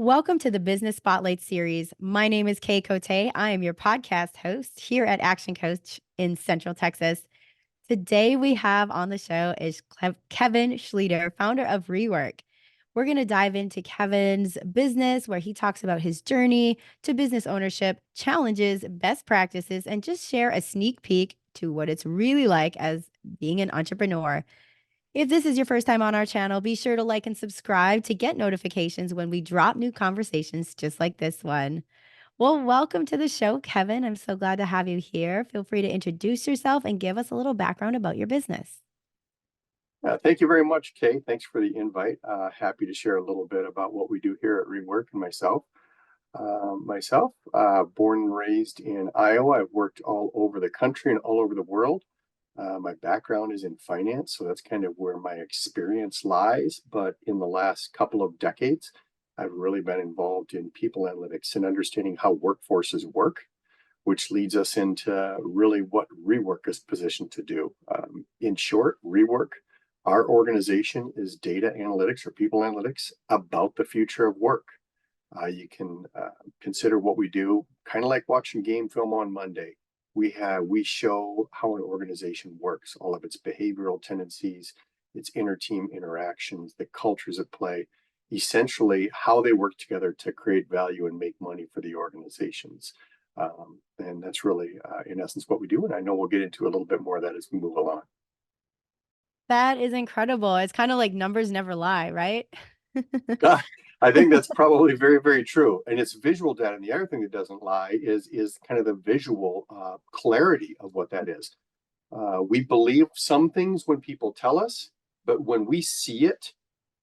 Welcome to the Business Spotlight series. My name is Kay Cote. I am your podcast host here at Action Coach in Central Texas. Today we have on the show is Kevin Schlueter, founder of Rework. We're going to dive into Kevin's business where he talks about his journey to business ownership, challenges, best practices, and just share a sneak peek to what it's really like as being an entrepreneur. If this is your first time on our channel, be sure to like and subscribe to get notifications when we drop new conversations just like this one. Well, welcome to the show, Kevin. I'm so glad to have you here. Feel free to introduce yourself and give us a little background about your business. Thank you very much, Kay. Thanks for the invite. Happy to share a little bit about what we do here at Rework and myself. Born and raised in Iowa. I've worked all over the country and all over the world. My background is in finance, so that's kind of where my experience lies. But in the last couple of decades, I've really been involved in people analytics and understanding how workforces work, which leads us into really what Rework is positioned to do. In short, Rework, our organization is data analytics or people analytics about the future of work. You can consider what we do kind of like watching game film on Monday. We show how an organization works, all of its behavioral tendencies, its inter-team interactions, the cultures at play, essentially how they work together to create value and make money for the organizations. And that's really, in essence, what we do. And I know we'll get into a little bit more of that as we move along. That is incredible. It's kind of like numbers never lie, right? I think that's probably very, very true. And it's visual data. And the other thing that doesn't lie is kind of the visual clarity of what that is. We believe some things when people tell us, but when we see it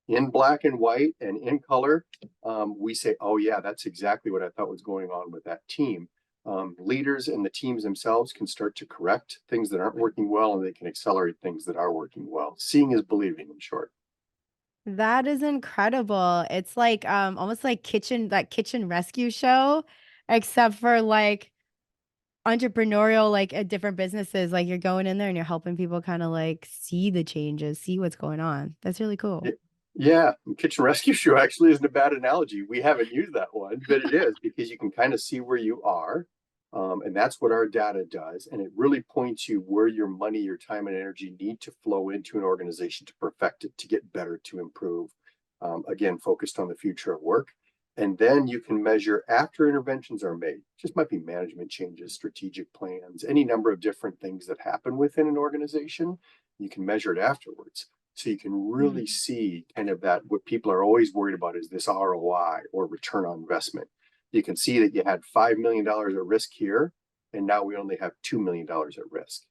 in black and white and in color, we say, oh, yeah, that's exactly what I thought was going on with that team. Leaders and the teams themselves can start to correct things that aren't working well, and they can accelerate things that are working well. Seeing is believing, in short. That is incredible. It's like almost like kitchen rescue show, except for like entrepreneurial, like at different businesses. Like you're going in there and you're helping people kind of like see the changes, see what's going on. That's really cool. Yeah, kitchen rescue show actually isn't a bad analogy. We haven't used that one, but it is because you can kind of see where you are. And that's what our data does. And it really points you where your money, your time, and energy need to flow into an organization to perfect it, to get better, to improve. Again, focused on the future of work. And then you can measure after interventions are made. Just might be management changes, strategic plans, any number of different things that happen within an organization. You can measure it afterwards. So you can really Mhm. see kind of that what people are always worried about is this ROI or return on investment. You can see that you had $5 million at risk here, and now we only have $2 million at risk.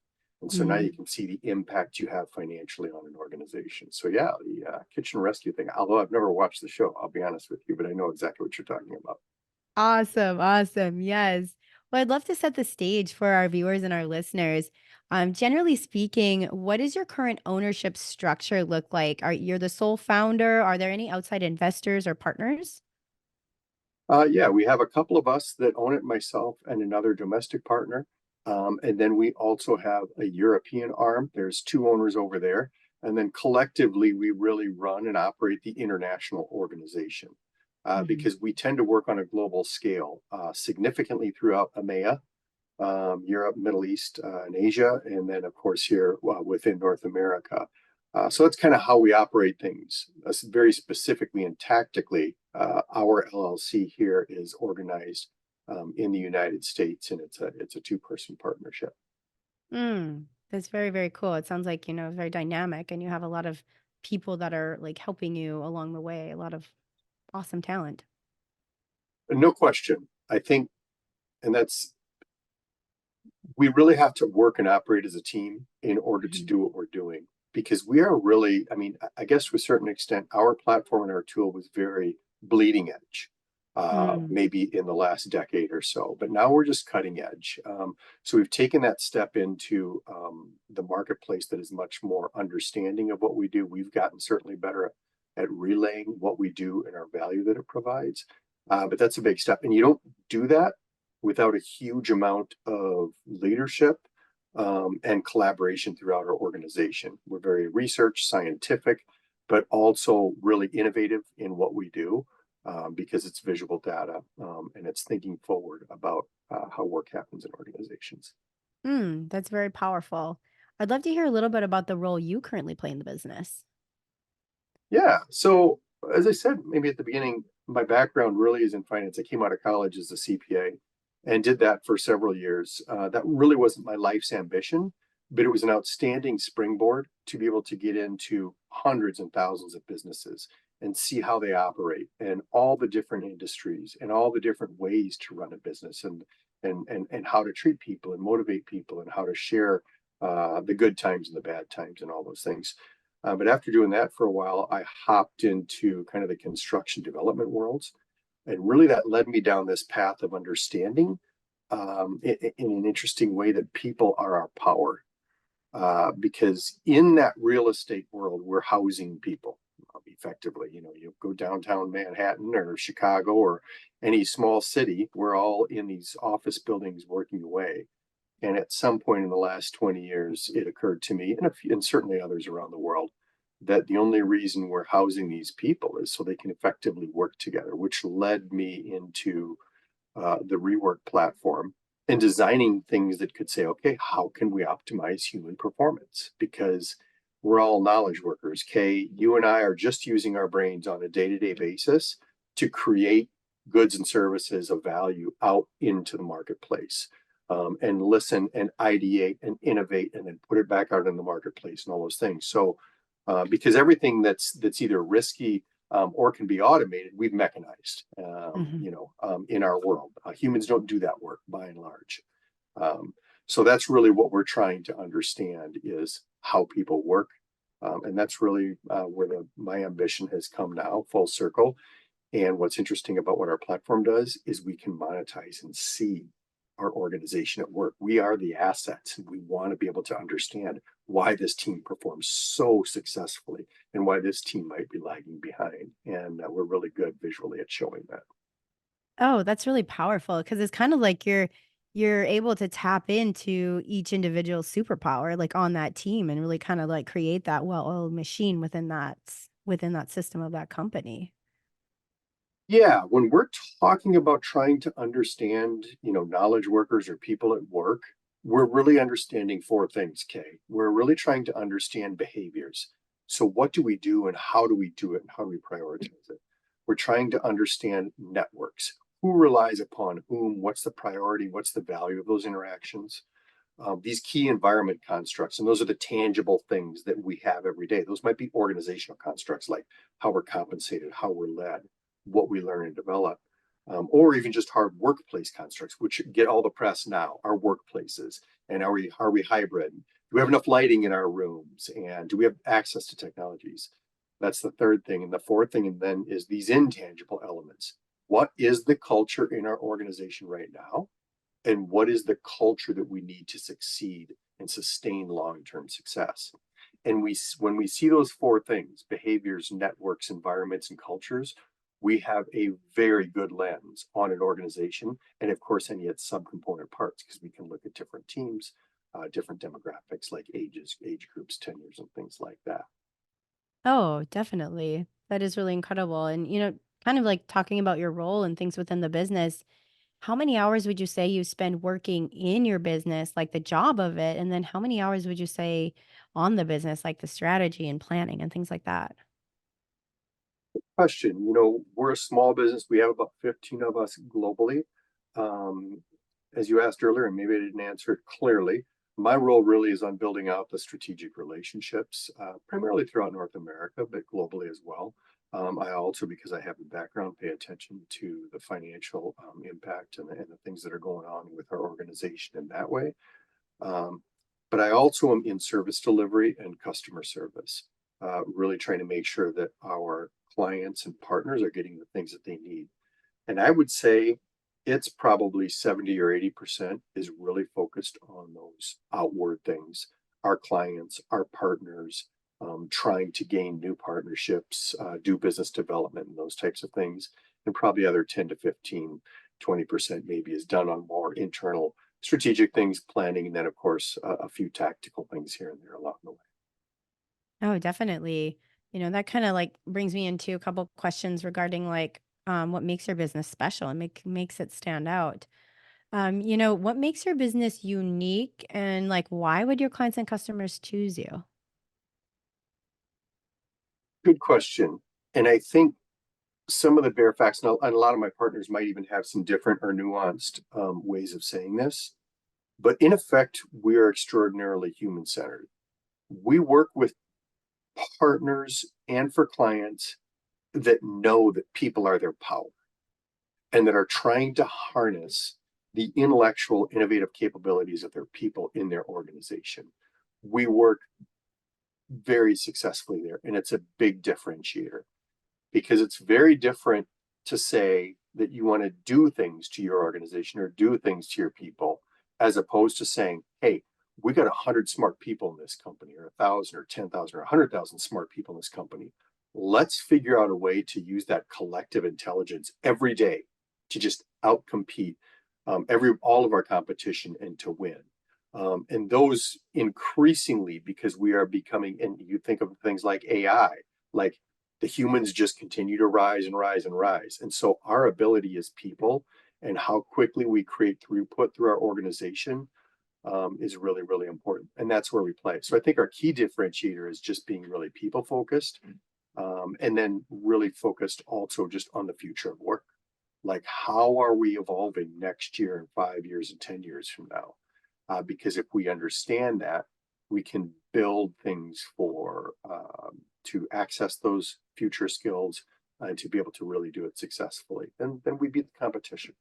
And so now you Mhm. can see the impact you have financially on an organization. So yeah, the kitchen rescue thing, although I've never watched the show, I'll be honest with you, but I know exactly what you're talking about. Awesome. Awesome. Yes. Well, I'd love to set the stage for our viewers and our listeners. Generally speaking, what does your current ownership structure look like? Are you the sole founder? Are there any outside investors or partners? Yeah, we have a couple of us that own it, myself and another domestic partner. And then we also have a European arm. There's two owners over there. And then collectively, we really run and operate the international organization Mhm. because we tend to work on a global scale, significantly throughout EMEA, Europe, Middle East, and Asia, and then, of course, here within North America. So that's kind of how we operate things. Very specifically and tactically, our LLC here is organized in the United States, and it's a two-person partnership. That's very, very cool. It sounds like, very dynamic and you have a lot of people that are like helping you along the way, a lot of awesome talent. No question. I think, and that's we really have to work and operate as a team in order to Mhm. do what we're doing because we are really, I mean, I guess to a certain extent, our platform and our tool was very bleeding edge, Mm. maybe in the last decade or so, but now we're just cutting edge. So we've taken that step into the marketplace that is much more understanding of what we do. We've gotten certainly better at relaying what we do and our value that it provides. But that's a big step. And you don't do that without a huge amount of leadership and collaboration throughout our organization. We're very research scientific, but also really innovative in what we do. because it's visual data, and it's thinking forward about how work happens in organizations. That's very powerful. I'd love to hear a little bit about the role you currently play in the business. Yeah. So, as I said, maybe at the beginning, my background really is in finance. I came out of college as a CPA and did that for several years. That really wasn't my life's ambition, but it was an outstanding springboard to be able to get into hundreds and thousands of businesses and see how they operate and all the different industries and all the different ways to run a business and how to treat people and motivate people and how to share the good times and the bad times and all those things. But after doing that for a while, I hopped into kind of the construction development worlds. And really that led me down this path of understanding in an interesting way that people are our power. Because in that real estate world, we're housing people effectively. You know, you go downtown Manhattan or Chicago or any small city, we're all in these office buildings working away. And at some point in the last 20 years, it occurred to me, and certainly others around the world, that the only reason we're housing these people is so they can effectively work together, which led me into the Rework platform and designing things that could say, okay, how can we optimize human performance? Because we're all knowledge workers. Kay, you and I are just using our brains on a day to day basis to create goods and services of value out into the marketplace. And listen and ideate and innovate and then put it back out in the marketplace and all those things. So, because everything that's either risky or can be automated, we've mechanized, Mhm. in our world. Humans don't do that work by and large. Um, so that's really what we're trying to understand is how people work. And that's really where my ambition has come now, full circle. And what's interesting about what our platform does is we can monetize and see our organization at work. We are the assets, and we want to be able to understand why this team performs so successfully and why this team might be lagging behind. And we're really good visually at showing that. Oh, that's really powerful because it's kind of like you're able to tap into each individual superpower, like, on that team and really kinda, like, create that well-oiled machine within that system of that company. Yeah, when we're talking about trying to understand, knowledge workers or people at work, we're really understanding four things, Kay. We're really trying to understand behaviors. So, what do we do and how do we do it and how do we prioritize it? We're trying to understand networks. Who relies upon whom? What's the priority? What's the value of those interactions? These key environment constructs, and those are the tangible things that we have every day. Those might be organizational constructs like how we're compensated, how we're led, what we learn and develop, or even just hard workplace constructs, which get all the press now. Our workplaces, and are we hybrid? Do we have enough lighting in our rooms, and do we have access to technologies? That's the third thing, and the fourth thing, and then is these intangible elements. What is the culture in our organization right now? And what is the culture that we need to succeed and sustain long-term success? And when we see those four things, behaviors, networks, environments, and cultures, we have a very good lens on an organization, and of course any its subcomponent parts, because we can look at different teams, different demographics like ages, age groups, tenures, and things like that. Oh, definitely. That is really incredible, and, kind of, like, talking about your role and things within the business, how many hours would you say you spend working in your business, like, the job of it, and then how many hours would you say on the business, like, the strategy and planning and things like that? Question, we're a small business. We have about 15 of us globally. Um, as you asked earlier, and maybe I didn't answer it clearly, my role really is on building out the strategic relationships, primarily throughout North America, but globally as well. I also, because I have a background, pay attention to the financial impact and the things that are going on with our organization in that way. Um, but I also am in service delivery and customer service, really trying to make sure that our clients and partners are getting the things that they need. And I would say it's probably 70 or 80% is really focused on those outward things, our clients, our partners, trying to gain new partnerships, do business development and those types of things. And probably other 10 to 15, 20% maybe is done on more internal strategic things, planning, and then of course a few tactical things here and there along the way. Oh, definitely. That kinda, like, brings me into a couple questions regarding, like, what makes your business special and makes it stand out. What makes your business unique and like why would your clients and customers choose you? Good question. And I think some of the bare facts, and a lot of my partners might even have some different or nuanced ways of saying this, but in effect, we are extraordinarily human centered. We work with partners and for clients that know that people are their power and that are trying to harness the intellectual, innovative capabilities of their people in their organization. We work very successfully there, and it's a big differentiator because it's very different to say that you want to do things to your organization or do things to your people, as opposed to saying, hey, we got 100 smart people in this company, or 1,000 or 10,000 or 100,000 smart people in this company. Let's figure out a way to use that collective intelligence every day to just outcompete all of our competition and to win. And those increasingly, because we are becoming, and you think of things like AI, like the humans just continue to rise and rise and rise. And so our ability as people and how quickly we create throughput through our organization is really, really important. And that's where we play. So I think our key differentiator is just being really people focused, and then really focused also just on the future of work. Like, how are we evolving next year and 5 years and 10 years from now? Because if we understand that, we can build things for to access those future skills and to be able to really do it successfully. And then we beat the competition.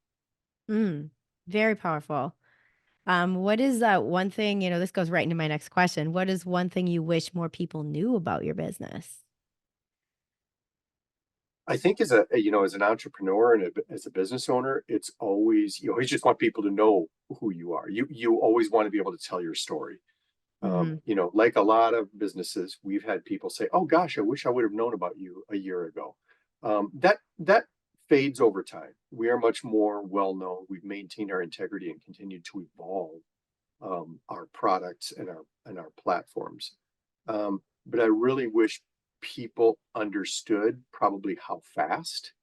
Mm, very powerful. What is that one thing, this goes right into my next question. What is one thing you wish more people knew about your business? I think as an entrepreneur and as a business owner, it's always you always just want people to know who you are. You always want to be able to tell your story. Mhm. Like a lot of businesses, we've had people say, "Oh gosh, I wish I would have known about you a year ago." That fades over time. We are much more well known. We've maintained our integrity and continued to evolve our products and our platforms. But I really wish people understood probably how fast,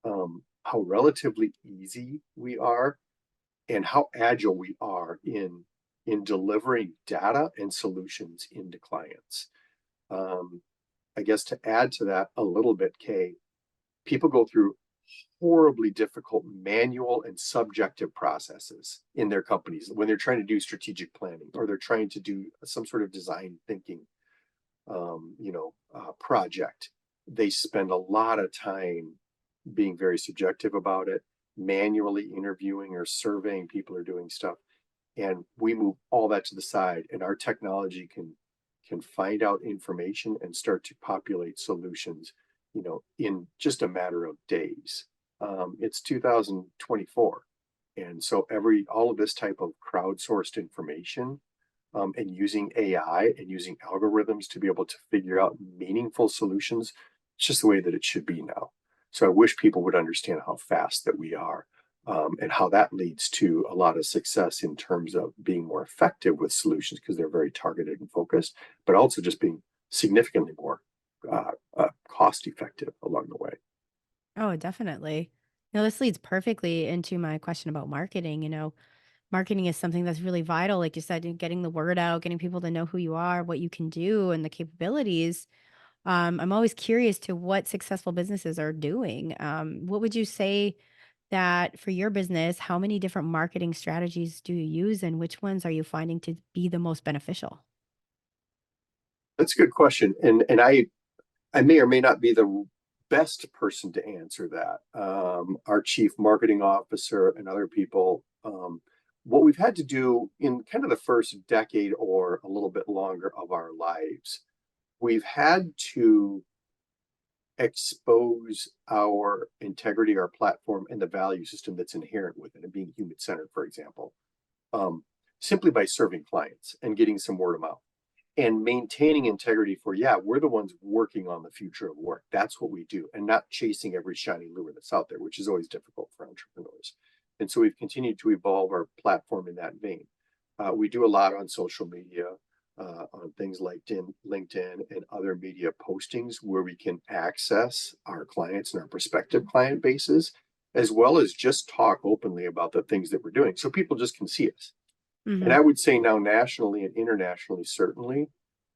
how relatively easy we are, and how agile we are in delivering data and solutions into clients. Um, I guess to add to that a little bit, Kay, people go through horribly difficult manual and subjective processes in their companies when they're trying to do strategic planning or they're trying to do some sort of design thinking project. They spend a lot of time being very subjective about it, manually interviewing or surveying people are doing stuff. And we move all that to the side, and our technology can find out information and start to populate solutions, in just a matter of days. It's 2024, and so all of this type of crowdsourced information and using AI and using algorithms to be able to figure out meaningful solutions. It's just the way that it should be now. So I wish people would understand how fast that we are, and how that leads to a lot of success in terms of being more effective with solutions because they're very targeted and focused, but also just being significantly more cost effective along the way. Oh, definitely. This leads perfectly into my question about marketing. Marketing is something that's really vital, like you said, in getting the word out, getting people to know who you are, what you can do, and the capabilities. I'm always curious to what successful businesses are doing. What would you say that for your business, how many different marketing strategies do you use, and which ones are you finding to be the most beneficial? That's a good question, and I may or may not be the best person to answer that. Our chief marketing officer and other people, what we've had to do in kind of the first decade or a little bit longer of our lives, we've had to expose our integrity, our platform, and the value system that's inherent with it, and being human centered, for example, um, simply by serving clients and getting some word of mouth and maintaining integrity for, yeah, we're the ones working on the future of work. That's what we do, and not chasing every shiny lure that's out there, which is always difficult for entrepreneurs. And so we've continued to evolve our platform in that vein. We do a lot on social media. on things like LinkedIn and other media postings where we can access our clients and our prospective client bases, as well as just talk openly about the things that we're doing. So people just can see us. And Hmm. I would say now nationally and internationally, certainly,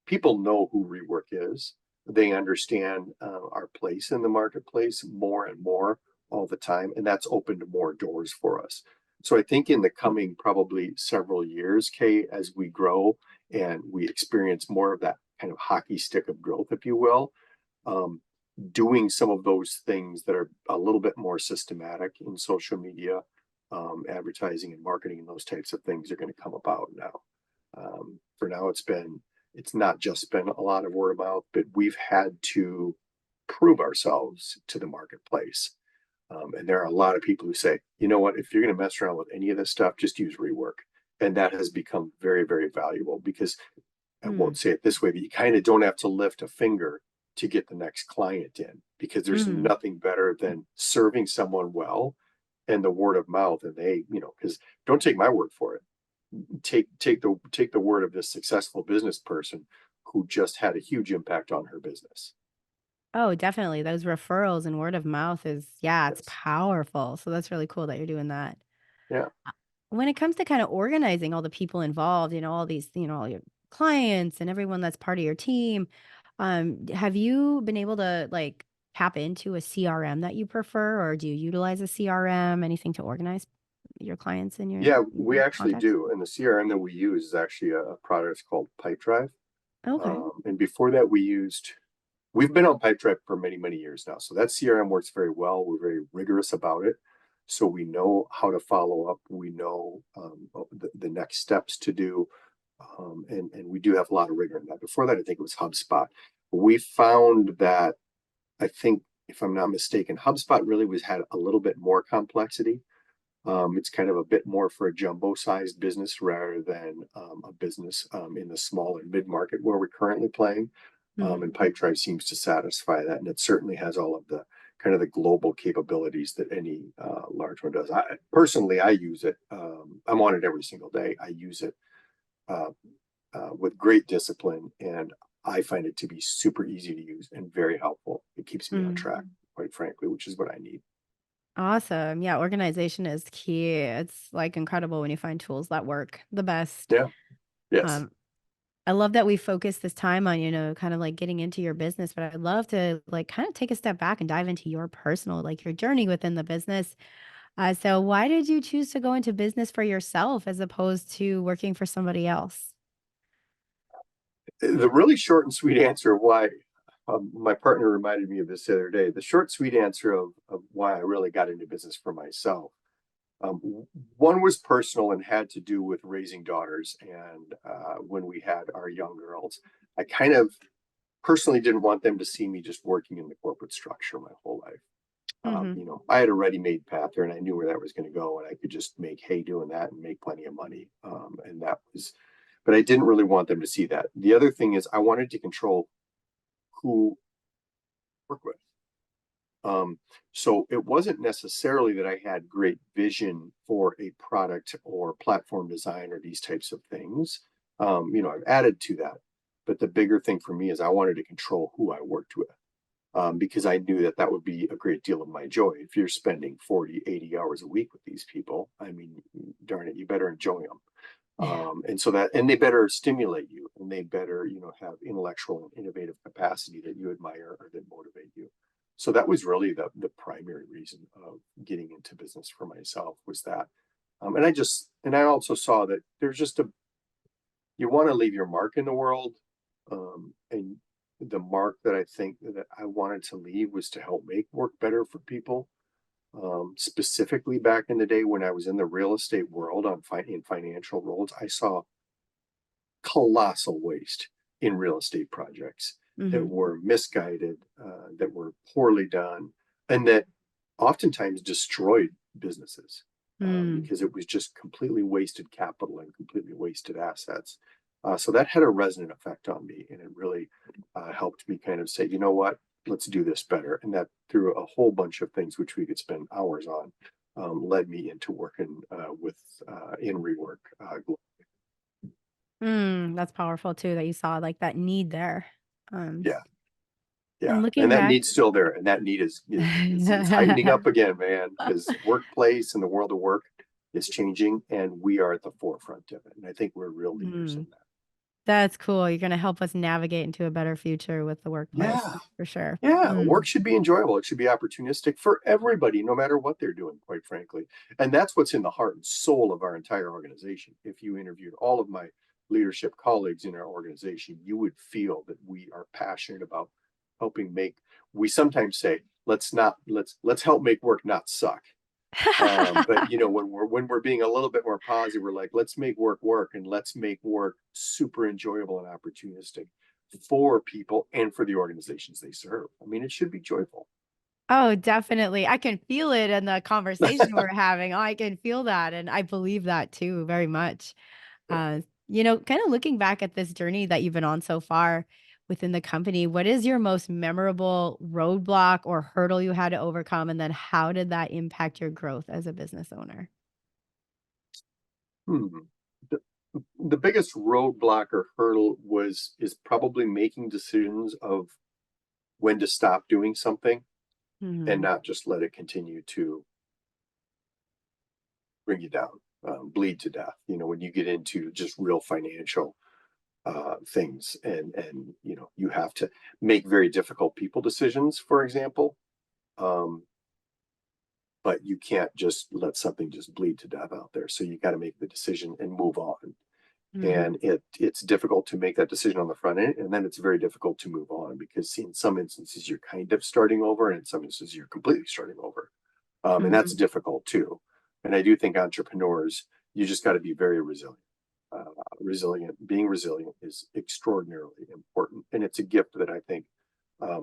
people know who Rework is. They understand our place in the marketplace more and more all the time, and that's opened more doors for us. So I think in the coming probably several years, Kay, as we grow and we experience more of that kind of hockey stick of growth, if you will, um, doing some of those things that are a little bit more systematic in social media, advertising and marketing and those types of things are going to come about now. For now, it's not just been a lot of word of mouth, but we've had to prove ourselves to the marketplace. And there are a lot of people who say, you know what, if you're going to mess around with any of this stuff, just use Rework. And that has become very, very valuable because I Mm. won't say it this way, but you kind of don't have to lift a finger to get the next client in because there's Mm. nothing better than serving someone well and the word of mouth. And they, because don't take my word for it. Take the word of this successful business person who just had a huge impact on her business. Oh, definitely. Those referrals and word of mouth is, yeah, it's Yes. powerful. So that's really cool that you're doing that. Yeah. When it comes to kind of organizing all the people involved, all these, all your clients and everyone that's part of your team, have you been able to like tap into a CRM that you prefer, or do you utilize a CRM, anything to organize your clients and Yeah, we your actually contacts? do. And the CRM that we use is actually a product called Pipedrive. Okay. And before that, we've been on Pipedrive for many, many years now. So that CRM works very well. We're very rigorous about it. So we know how to follow up. We know the next steps to do. And we do have a lot of rigor in that. Before that, I think it was HubSpot. We found that, I think, if I'm not mistaken, HubSpot really had a little bit more complexity. It's kind of a bit more for a jumbo-sized business rather than a business in the small and mid-market where we're currently playing. Hmm. And Pipedrive seems to satisfy that, and it certainly has all of the kind of the global capabilities that any large one does. I use it. I'm on it every single day. I use it uh, with great discipline, and I find it to be super easy to use and very helpful. It keeps me on Mm. track, quite frankly, which is what I need. Awesome. Yeah, organization is key. It's like incredible when you find tools that work the best. Yeah. Yes. Um, I love that we focus this time on, kind of like getting into your business, but I'd love to like kind of take a step back and dive into your personal, like your journey within the business. So why did you choose to go into business for yourself as opposed to working for somebody else? The really short and sweet answer of why my partner reminded me of this the other day. The short, sweet answer of why I really got into business for myself. One was personal and had to do with raising daughters. And when we had our young girls, I kind of personally didn't want them to see me just working in the corporate structure my whole life. Mhm. I had a ready-made path there, and I knew where that was going to go, and I could just make hay doing that and make plenty of money. And that was, but I didn't really want them to see that. The other thing is, I wanted to control who I work with. Um, so it wasn't necessarily that I had great vision for a product or platform design or these types of things. I've added to that, but the bigger thing for me is I wanted to control who I worked with. Because I knew that that would be a great deal of my joy. If you're spending 40, 80 hours a week with these people, I mean, darn it, you better enjoy them. Yeah. And they better stimulate you, and they better, have intellectual and innovative capacity that you admire or that motivate you. So that was really the primary reason of getting into business for myself was that. And I also saw that there's just you want to leave your mark in the world. And the mark that I think that I wanted to leave was to help make work better for people. Specifically back in the day when I was in the real estate world in financial roles, I saw colossal waste in real estate projects that Mhm. were misguided, that were poorly done, and that oftentimes destroyed businesses Mm. because it was just completely wasted capital and completely wasted assets. So that had a resonant effect on me, and it really helped me kind of say, you know what, let's do this better. And that through a whole bunch of things, which we could spend hours on, led me into working with in Rework. That's powerful too that you saw like that need there. Um, Yeah, yeah, and and looking that back, need's still there, and that need is heightening up again, man, because workplace and the world of work is changing, and we are at the forefront of it. And I think we're real leaders in mm, that. that's cool. You're going to help us navigate into a better future with the workplace Yeah, for sure. yeah, work should be enjoyable. It should be opportunistic for everybody, no matter what they're doing, quite frankly. And that's what's in the heart and soul of our entire organization. If you interviewed all of my leadership colleagues in our organization, you would feel that we are passionate about helping make, we sometimes say, let's help make work not suck. But when we're being a little bit more positive, we're like, let's make work work, and let's make work super enjoyable and opportunistic for people and for the organizations they serve. I mean, it should be joyful. Oh, definitely. I can feel it in the conversation we're having. I can feel that. And I believe that too, very much. Yeah. Kind of looking back at this journey that you've been on so far within the company, what is your most memorable roadblock or hurdle you had to overcome? And then how did that impact your growth as a business owner? Hmm. The, the biggest roadblock or hurdle is probably making decisions of when to stop doing something and Hmm. not just let it continue to bring you down, bleed to death. When you get into just real financial things, and you have to make very difficult people decisions, for example. Um, but you can't just let something just bleed to death out there. So you got to make the decision and move on. Hmm. And it's difficult to make that decision on the front end, and then it's very difficult to move on because in some instances you're kind of starting over, and in some instances you're completely starting over, and that's Hmm. difficult too. And I do think entrepreneurs, you just got to be very resilient. Being resilient is extraordinarily important, and it's a gift that I think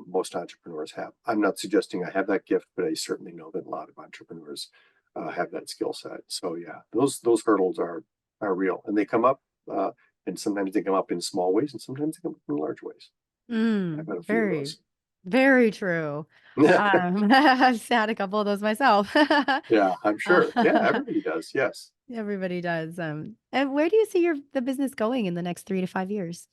most entrepreneurs have. I'm not suggesting I have that gift, but I certainly know that a lot of entrepreneurs have that skill set. So yeah, those hurdles are real, and they come up, uh, and sometimes they come up in small ways, and sometimes they come up in large ways. I've had a few of Very, those. very true. I've had a couple of those myself. Yeah, I'm sure. Yeah, Uh, everybody does. Yes. Everybody does. And where do you see the business going in the next 3 to 5 years?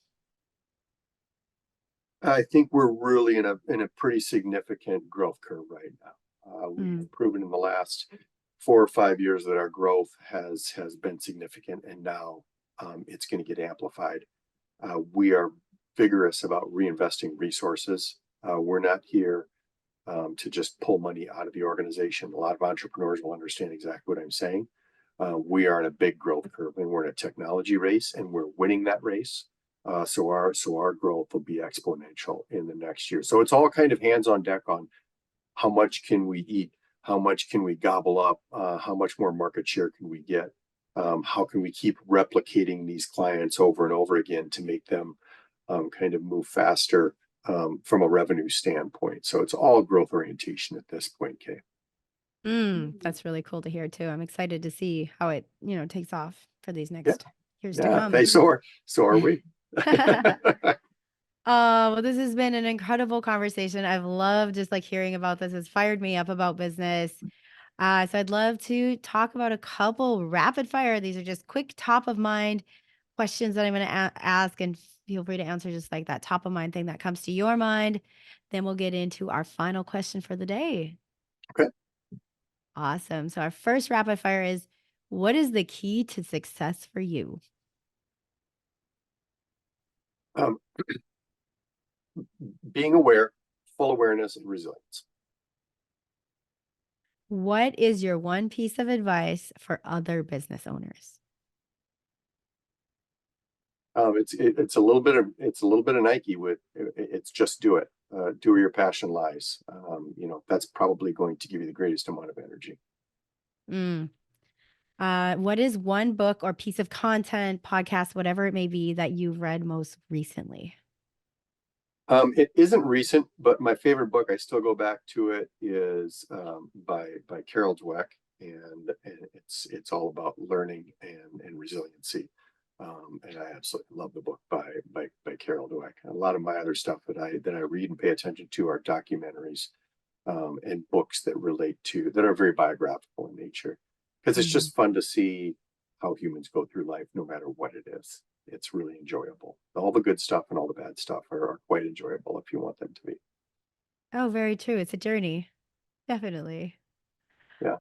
I think we're really in a pretty significant growth curve right now. We Mm, have proven in the last 4 or 5 years that our growth has been significant, and now it's going to get amplified. We are vigorous about reinvesting resources. We're not here to just pull money out of the organization. A lot of entrepreneurs will understand exactly what I'm saying. We are in a big growth curve, and we're in a technology race, and we're winning that race. So our growth will be exponential in the next year. So it's all kind of hands on deck on how much can we eat, how much can we gobble up, how much more market share can we get, how can we keep replicating these clients over and over again to make them kind of move faster from a revenue standpoint. So it's all growth orientation at this point, Kay. that's really cool to hear too. I'm excited to see how it, takes off for these Yeah, next years to yeah. come. They so are we. Oh, well, this has been an incredible conversation. I've loved just like hearing about this. It's fired me up about business. So I'd love to talk about a couple rapid fire. These are just quick top of mind questions that I'm going to ask, and feel free to answer just like that top of mind thing that comes to your mind. Then we'll get into our final question for the day. Okay. Awesome. So our first rapid fire is, what is the key to success for you? Um, being aware, full awareness, and resilience. What is your one piece of advice for other business owners? It's a little bit of Nike with it's just do it. Do where your passion lies. That's probably going to give you the greatest amount of energy. Mm. What is one book or piece of content, podcast, whatever it may be, that you've read most recently? It isn't recent, but my favorite book, I still go back to it, is by Carol Dweck, and it's all about learning and resiliency. And I absolutely love the book by Carol Dweck. A lot of my other stuff that I read and pay attention to are documentaries and books that relate to that are very biographical in nature, because it's Mhm. just fun to see how humans go through life, no matter what it is. It's really enjoyable. All the good stuff and all the bad stuff are quite enjoyable if you want them to be. Oh, very true. It's a journey. Definitely. Yeah.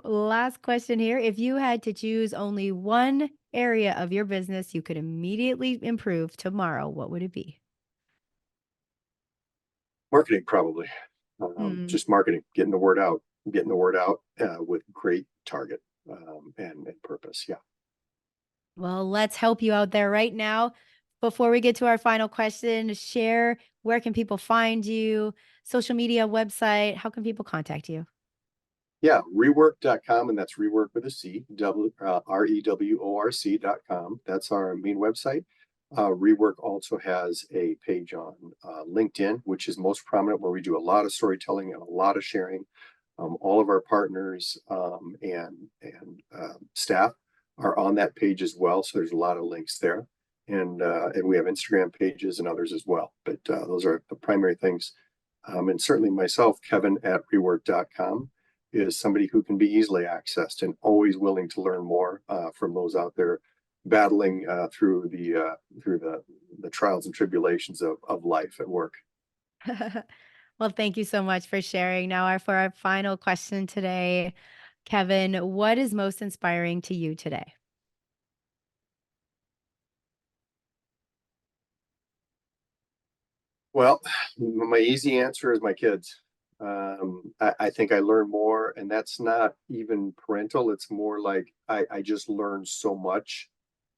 Last question here. If you had to choose only one area of your business you could immediately improve tomorrow, what would it be? Marketing, probably. Hmm. Just marketing, getting the word out with great target and purpose. Yeah. Well, let's help you out there right now. Before we get to our final question, share where can people find you, social media, website, how can people contact you? Yeah, rework.com, and that's rework with a C, reworc.com. That's our main website. Rework also has a page on LinkedIn, which is most prominent, where we do a lot of storytelling and a lot of sharing. All of our partners and staff are on that page as well, so there's a lot of links there, and we have Instagram pages and others as well. But those are the primary things. And certainly myself, Kevin at rework.com, is somebody who can be easily accessed and always willing to learn more from those out there battling through the trials and tribulations of life at work. Well, thank you so much for sharing. Now, for our final question today, Kevin, what is most inspiring to you today? Well, my easy answer is my kids. I think I learn more, and that's not even parental. It's more like I just learn so much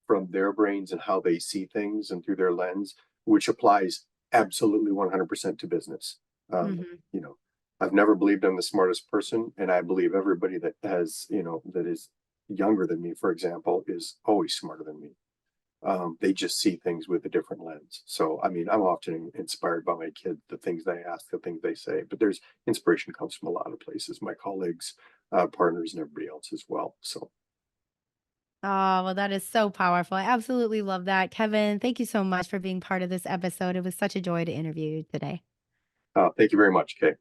from their brains and how they see things and through their lens, which applies absolutely 100% to business. Mhm. You know, I've never believed I'm the smartest person, and I believe everybody that that is younger than me, for example, is always smarter than me. They just see things with a different lens. So, I mean, I'm often inspired by my kids, the things they ask, the things they say, but there's inspiration comes from a lot of places, my colleagues, partners, and everybody else as well. So, Oh, well, that is so powerful. I absolutely love that. Kevin, thank you so much for being part of this episode. It was such a joy to interview you today. thank you very much, Kay.